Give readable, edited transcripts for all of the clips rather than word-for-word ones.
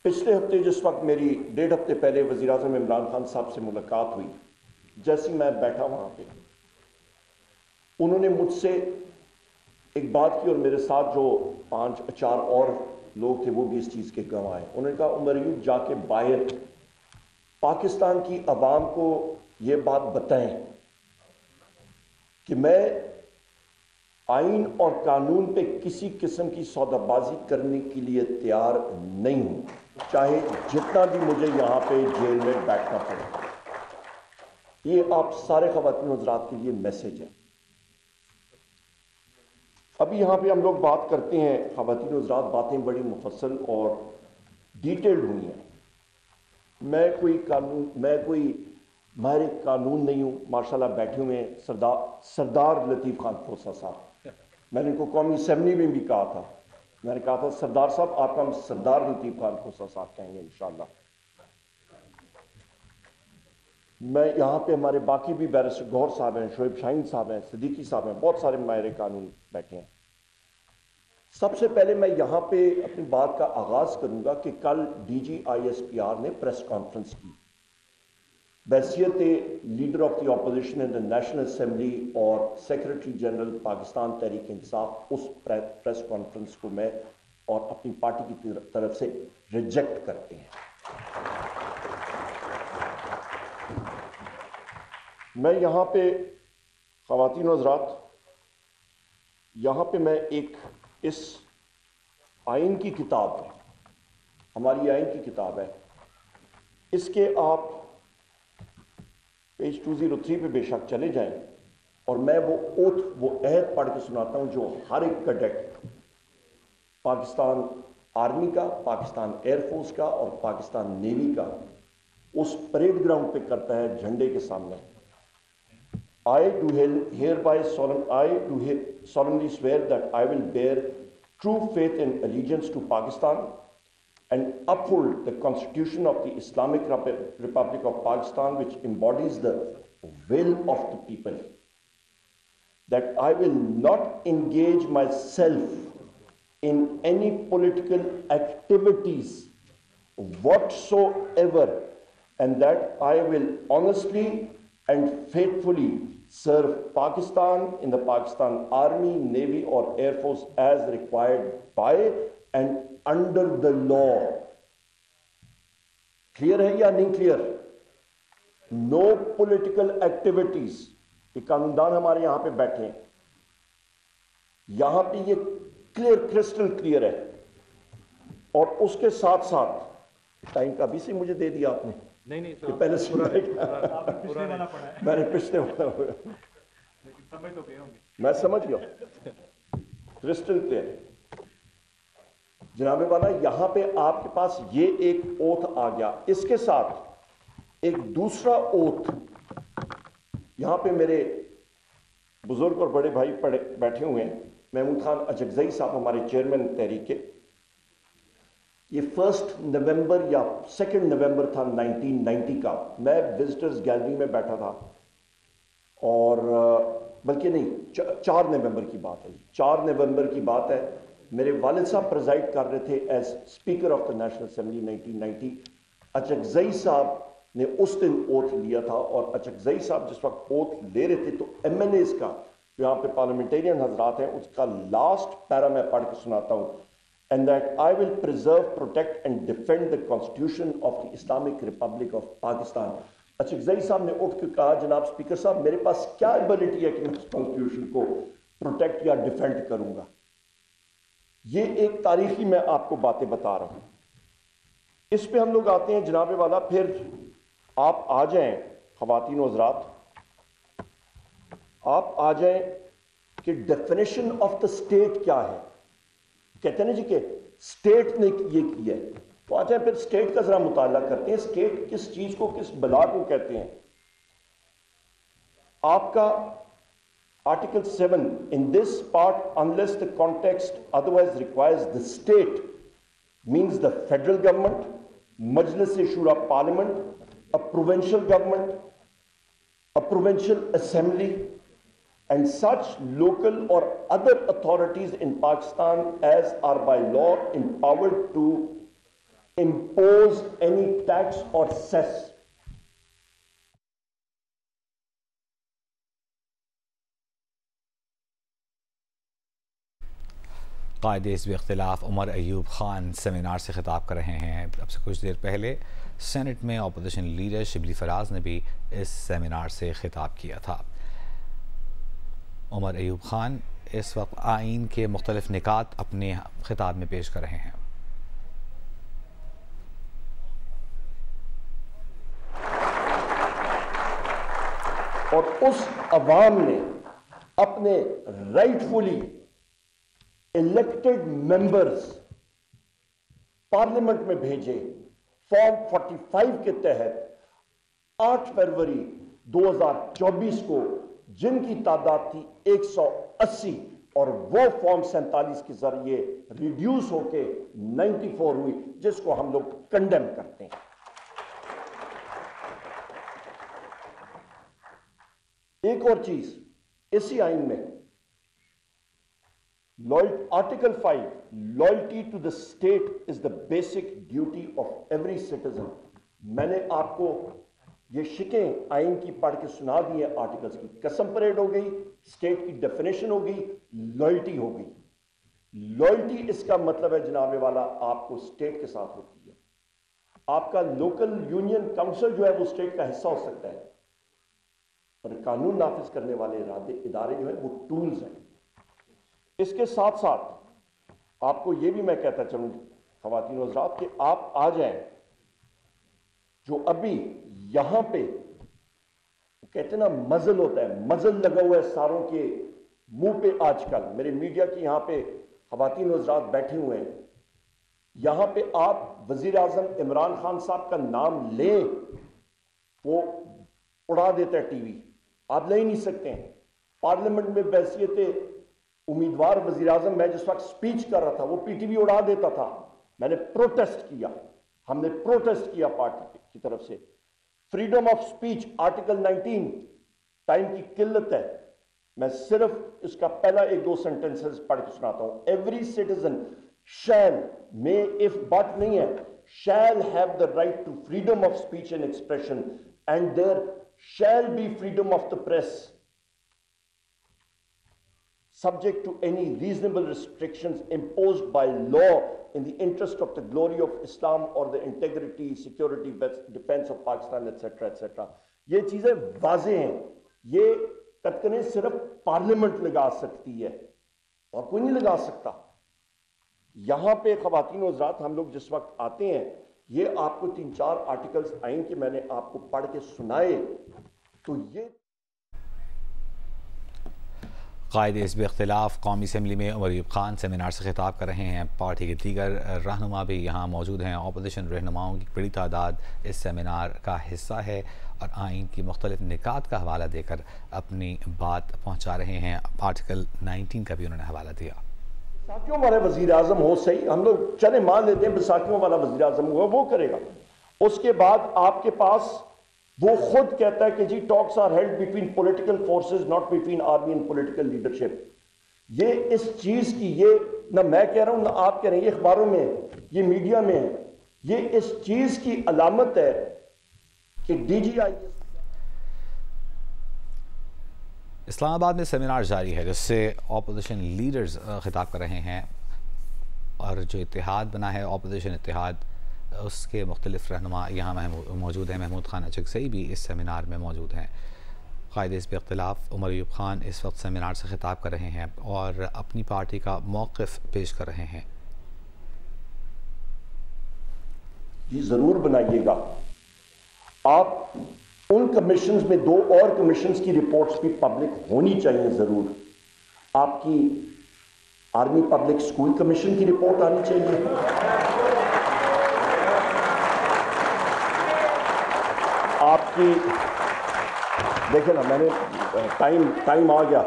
پچھلے ہفتے جس وقت میری 1.5 ہفتے پہلے وزیر اعظم عمران خان صاحب سے ملاقات ہوئی، جیسے میں بیٹھا وہاں پہ، انہوں نے مجھ سے ایک بات کی، اور میرے ساتھ جو 5-4 اور لوگ تھے وہ بھی اس چیز کے گواہ ہیں۔ انہوں نے کہا عمر ایوب جا کے باہر پاکستان کی عوام کو یہ بات بتائیں کہ میں آئین اور قانون پہ کسی قسم کی سودا بازی کرنے کے لیے تیار نہیں ہوں، چاہے جتنا بھی مجھے یہاں پہ جیل میں بیٹھنا پڑے۔ یہ آپ سارے خواتین حضرات کے لیے میسج ہے۔ ابھی یہاں پہ ہم لوگ بات کرتے ہیں، خواتین حضرات باتیں بڑی مفصل اور ڈیٹیلڈ ہوئی ہیں۔ میں کوئی ماہر قانون نہیں ہوں۔ ماشاءاللہ بیٹھے ہوئے ہیں سردار لطیف خان کھوسہ صاحب، میں نے ان کو قومی اسمبلی میں بھی کہا تھا، میں نے کہا تھا سردار صاحب آپ کا ہم سردار لطیف خان کھوسہ صاحب کہیں گے انشاءاللہ۔ میں یہاں پہ ہمارے باقی بھی بیرسٹر گوہر صاحب ہیں، شعیب شاہین صاحب ہیں، صدیقی صاحب ہیں، بہت سارے ماہر قانون بیٹھے ہیں۔ سب سے پہلے میں یہاں پہ اپنی بات کا آغاز کروں گا کہ کل DGISPR نے پریس کانفرنس کی بحیثیت leader of the opposition in the national assembly اور سیکرٹری جنرل پاکستان تحریک انصاف۔ اس پریس کانفرنس کو میں اور اپنی پارٹی کی طرف سے ریجیکٹ کرتے ہیں۔ میں یہاں پہ خواتین و حضرات، یہاں پہ میں اس آئین کی کتاب ہے، ہماری آئین کی کتاب ہے، اس کے آپ پیج 203 پہ بے شک چلے جائیں، اور میں وہ عہد پڑھ کے سناتا ہوں جو ہر ایک کیڈٹ پاکستان آرمی کا، پاکستان ایئر فورس کا اور پاکستان نیوی کا اس پریڈ گراؤنڈ پہ کرتا ہے جھنڈے کے سامنے۔ I do hereby solemnly swear that I will bear true faith and allegiance to Pakistan and uphold the Constitution of the Islamic Republic of Pakistan, which embodies the will of the people. That I will not engage myself in any political activities whatsoever, and that I will honestly and faithfully serve Pakistan in the Pakistan Army, Navy or Air Force as required by and under the law. Clear ہے یا نہیں clear؟ No political activities. یہ قانوندان ہمارے یہاں پہ بیٹھے ہیں، یہاں پہ یہ کلیئر کرسٹل کلیئر ہے۔ اور اس کے ساتھ ساتھ ٹائم کا بھی سے مجھے دے دیا آپ نے، نہیں پہلے میں نے پچھلے میں سمجھ گیا کرسٹل کلیئر۔ جناب والا یہاں پہ آپ کے پاس یہ ایک اوتھ آ گیا، اس کے ساتھ ایک دوسرا اوتھ یہاں پہ میرے بزرگ اور بڑے بھائی بیٹھے ہوئے ہیں۔ محمود خان اچکزئی صاحب ہمارے چیئرمین تحریک کے، یہ 1 نومبر یا 2 نومبر تھا 1990 کا، میں وزٹرز گیلری میں بیٹھا تھا، اور بلکہ نہیں 4 نومبر کی بات ہے، 4 نومبر کی بات ہے۔ میرے والد صاحب پریزائڈ کر رہے تھے as speaker of the national assembly 1990۔ Achakzai صاحب نے اس دن اوتھ لیا تھا، اور اچکزئی صاحب جس وقت اوتھ لے رہے تھے تو MLAs کا، جو یہاں پہ پارلیمنٹیرین حضرات ہیں، اس کا لاسٹ پیرا میں پڑھ کے سناتا ہوں۔ And that I will preserve, protect and defend the Constitution of the Islamic Republic of Pakistan. Achakzai صاحب نے اٹھ کے کہا جناب اسپیکر صاحب میرے پاس کیا ایبلٹی ہے کہ میں اس کانسٹیٹیوشن کو پروٹیکٹ یا ڈیفینڈ کروں گا۔ یہ ایک تاریخی میں آپ کو باتیں بتا رہا ہوں۔ اس پہ ہم لوگ آتے ہیں جناب والا، پھر آپ آ جائیں خواتین و حضرات، آپ آ جائیں کہ ڈیفینیشن آف دا اسٹیٹ کیا ہے۔ کہتے ہیں جی کہ اسٹیٹ نے یہ کیا ہے، تو آ جائیں پھر اسٹیٹ کا ذرا مطالعہ کرتے ہیں۔ اسٹیٹ کس چیز کو، کس بلا کو کہتے ہیں؟ آپ کا article 7 in this part unless the context otherwise requires the state means the federal government, Majlis Shura Parliament, a provincial government, a provincial assembly and such local or other authorities in Pakistan as are by law empowered to impose any tax or cess. قائد حزب اختلاف Omar Ayub Khan seminar سے خطاب کر رہے ہیں. اب سے کچھ دیر پہلے سینٹ میں اپوزیشن لیڈر شبلی فراز نے بھی اس سیمینار سے خطاب کیا تھا. عمر ایوب خان اس وقت آئین کے مختلف نکات اپنے خطاب میں پیش کر رہے ہیں. اور اس عوام نے اپنے رائٹفلی الیکٹڈ ممبرز پارلیمنٹ میں بھیجے فارم 45 کے تحت 8 فروری 2024 کو، جن کی تعداد تھی 180، اور وہ فارم 47 کے ذریعے ریڈیوس ہو کے 94 ہوئی، جس کو ہم لوگ کنڈیم کرتے ہیں. ایک اور چیز اسی آئین میں article 5 loyalty to the state is the basic duty of every citizen. میں نے آپ کو یہ شکیں آئین کی پڑھ کے سنا دی ہیں. آرٹیکلز کی قسم پریڈ ہو گئی، اسٹیٹ کی ڈیفینیشن ہو گئی، لائلٹی ہو گئی. لائلٹی اس کا مطلب ہے جناب والا آپ کو اسٹیٹ کے ساتھ ہوتی ہے. آپ کا لوکل یونین کاؤنسل جو ہے وہ اسٹیٹ کا حصہ ہو سکتا ہے، اور قانون نافذ کرنے والے ادارے جو ہیں وہ ٹولز ہیں. اس کے ساتھ ساتھ آپ کو یہ بھی میں کہتا چلوں خواتین و حضرات کہ آپ آ جائیں، جو ابھی یہاں پہ کہتے ہیں نا مزل ہوتا ہے، مزل لگا ہوا ہے ساروں کے منہ پہ. آج کل میرے میڈیا کی یہاں پہ خواتین و حضرات بیٹھے ہوئے ہیں، یہاں پہ آپ وزیر اعظم عمران خان صاحب کا نام لیں وہ اڑا دیتا ہے ٹی وی، آپ لے ہی نہیں سکتے ہیں. پارلیمنٹ میں بحیثیت امیدوار وزیر اعظم میں جس وقت سپیچ کر رہا تھا وہ پی ٹی وی اڑا دیتا تھا. میں نے پروٹیسٹ کیا، ہم نے پروٹیسٹ کیا پارٹی کی طرف سے. Freedom of speech article 19، time کی قلت ہے، میں صرف اس کا پہلا 1-2 سینٹنسز پڑھ کے سناتا ہوں. ایوری سٹیزن شیل، میں اف بٹ نہیں ہے، shall have the right to freedom of speech and expression, and there shall be freedom of the press, subject to any reasonable restrictions imposed by law in the interest of the glory of Islam or the integrity, security, defense of Pakistan, etc. etc. یہ چیزیں واضح ہیں. یہ تتکنے صرف parliament لگا سکتی ہے اور کوئی نہیں لگا سکتا. یہاں پہ خواتین و حضرات ہم لوگ جس وقت آتے ہیں، یہ آپ کو 3-4 آرٹیکلز آئین کے میں نے آپ کو پڑھ کے سنائے، تو یہ قائد حزب اختلاف قومی اسمبلی میں عمر ایوب خان سیمینار سے خطاب کر رہے ہیں. پارٹی کے دیگر رہنما بھی یہاں موجود ہیں. اپوزیشن رہنماؤں کی بڑی تعداد اس سیمینار کا حصہ ہے اور آئین کی مختلف نکات کا حوالہ دے کر اپنی بات پہنچا رہے ہیں. آرٹیکل 19 کا بھی انہوں نے حوالہ دیا. بیساکھیوں والا وزیر اعظم ہو، صحیح، ہم لوگ چلے مان لیتے ہیں بیساکھیوں والا وزیر اعظم ہوا، وہ کرے گا. اس کے بعد آپ کے پاس وہ خود کہتا ہے کہ جی talks are held between political forces not between army and political leadership. یہ اس چیز کی، یہ نہ میں کہہ رہا ہوں نہ آپ کہہ رہے ہیں، یہ اخباروں میں ہے، یہ میڈیا میں ہے. یہ اس چیز کی علامت ہے کہ ڈی جی آئی اسلام آباد میں سیمینار جاری ہے جس سے اپوزیشن لیڈرز خطاب کر رہے ہیں، اور جو اتحاد بنا ہے اپوزیشن اتحاد، اس کے مختلف رہنما یہاں موجود ہیں. محمود خان اچکزئی بھی اس سیمینار میں موجود ہیں. قائد حزب اختلاف عمر ایوب خان اس وقت سیمینار سے خطاب کر رہے ہیں اور اپنی پارٹی کا موقف پیش کر رہے ہیں. یہ ضرور بنائیے گا. آپ ان کمیشنز میں 2 اور کمیشنز کی رپورٹس بھی پبلک ہونی چاہیے ضرور. آپ کی آرمی پبلک سکول کمیشن کی رپورٹ آنی چاہیے. آپ کی دیکھیں نا، میں نے ٹائم آ گیا.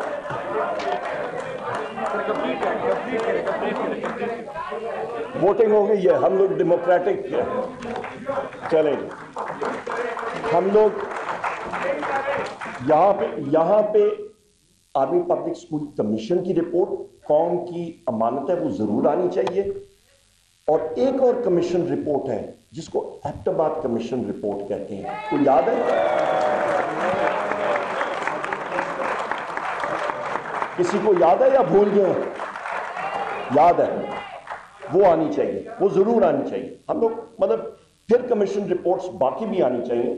ووٹنگ ہو گئی ہے، ہم لوگ ڈیموکریٹک چلیں گے. ہم لوگ یہاں پہ آرمی پبلک سکول کمیشن کی رپورٹ قوم کی امانت ہے، وہ ضرور آنی چاہیے. اور ایک اور کمیشن رپورٹ ہے جس کو ایبٹ آباد کمیشن رپورٹ کہتے ہیں. کوئی یاد ہے؟ کسی کو یاد ہے یا بھول گئے؟ یاد ہے. وہ آنی چاہیے, وہ ضرور آنی چاہیے. ہم لوگ مطلب پھر کمیشن رپورٹس باقی بھی آنی چاہیے.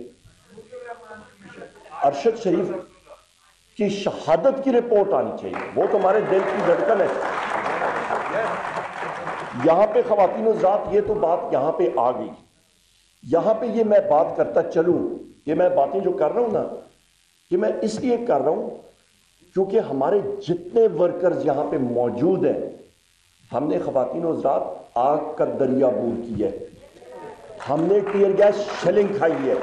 ارشد شریف کی شہادت کی رپورٹ آنی چاہیے, وہ تو ہمارے دل کی دھڑکن ہے. یہاں پہ خواتین و ذات یہ تو بات یہاں پہ آ گئی. یہاں پہ یہ میں بات کرتا چلوں, یہ میں باتیں جو کر رہا ہوں نا, کہ میں اس لیے کر رہا ہوں کیونکہ ہمارے جتنے ورکرز یہاں پہ موجود ہیں, ہم نے خواتین و ذات آگ کا دریا بور کی ہے. ہم نے ٹیئر گیس شیلنگ کھائی ہے.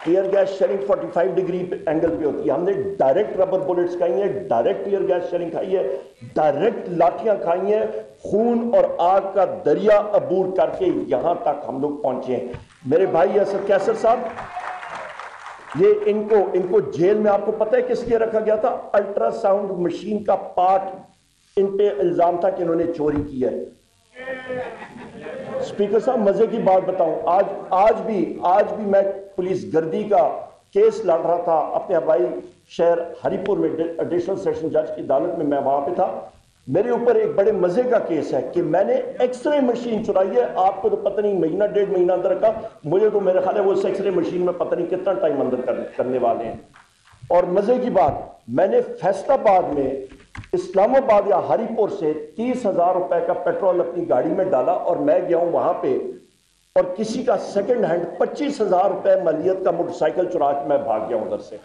Tear gas shelling 45 degree angle پہ ہوتی ہے. ہم نے ڈائریکٹ ربر بلٹس کھائی ہیں, ڈائریکٹ ٹیئر گیس شیلنگ کھائی ہے, ڈائریکٹ لاٹھیاں کھائی ہیں. خون اور آگ کا دریا عبور کر کے یہاں تک ہم لوگ پہنچے ہیں. میرے بھائی اسد کیسر صاحب, یہ ان کو جیل میں آپ کو پتہ ہے کس لیے رکھا گیا تھا؟ الٹرا ساؤنڈ مشین کا پارٹ ان پہ الزام تھا کہ انہوں نے چوری کی ہے. اسپیکر صاحب مزے کی بات بتاؤں, آج بھی میں پولیس گردی کا کیس لڑ رہا تھا اپنے آبائی شہر ہری پور میں, ایڈیشنل سیشن جج کی عدالت میں وہاں پہ تھا. میرے اوپر ایک بڑے مزے کا کیس ہے کہ میں نے ایکس رے مشین چرائی ہے. آپ کو تو پتہ نہیں, مہینہ ڈیڑھ مہینہ اندر رکھا, مجھے تو میرے خیال ہے وہ ایکس رے مشین میں پتہ نہیں کتنا ٹائم اندر کرنے والے ہیں. اور مزے کی بات, میں نے فیصل آباد میں اسلام آباد یا ہری پور سے 30,000 روپے کا پیٹرول اپنی گاڑی میں ڈالا اور میں گیا ہوں وہاں پہ, اور کسی کا سیکنڈ ہینڈ 25,000 روپے مالیت کا موٹر سائیکل چرا کے میں بھاگ گیا ہوں ادھر سے.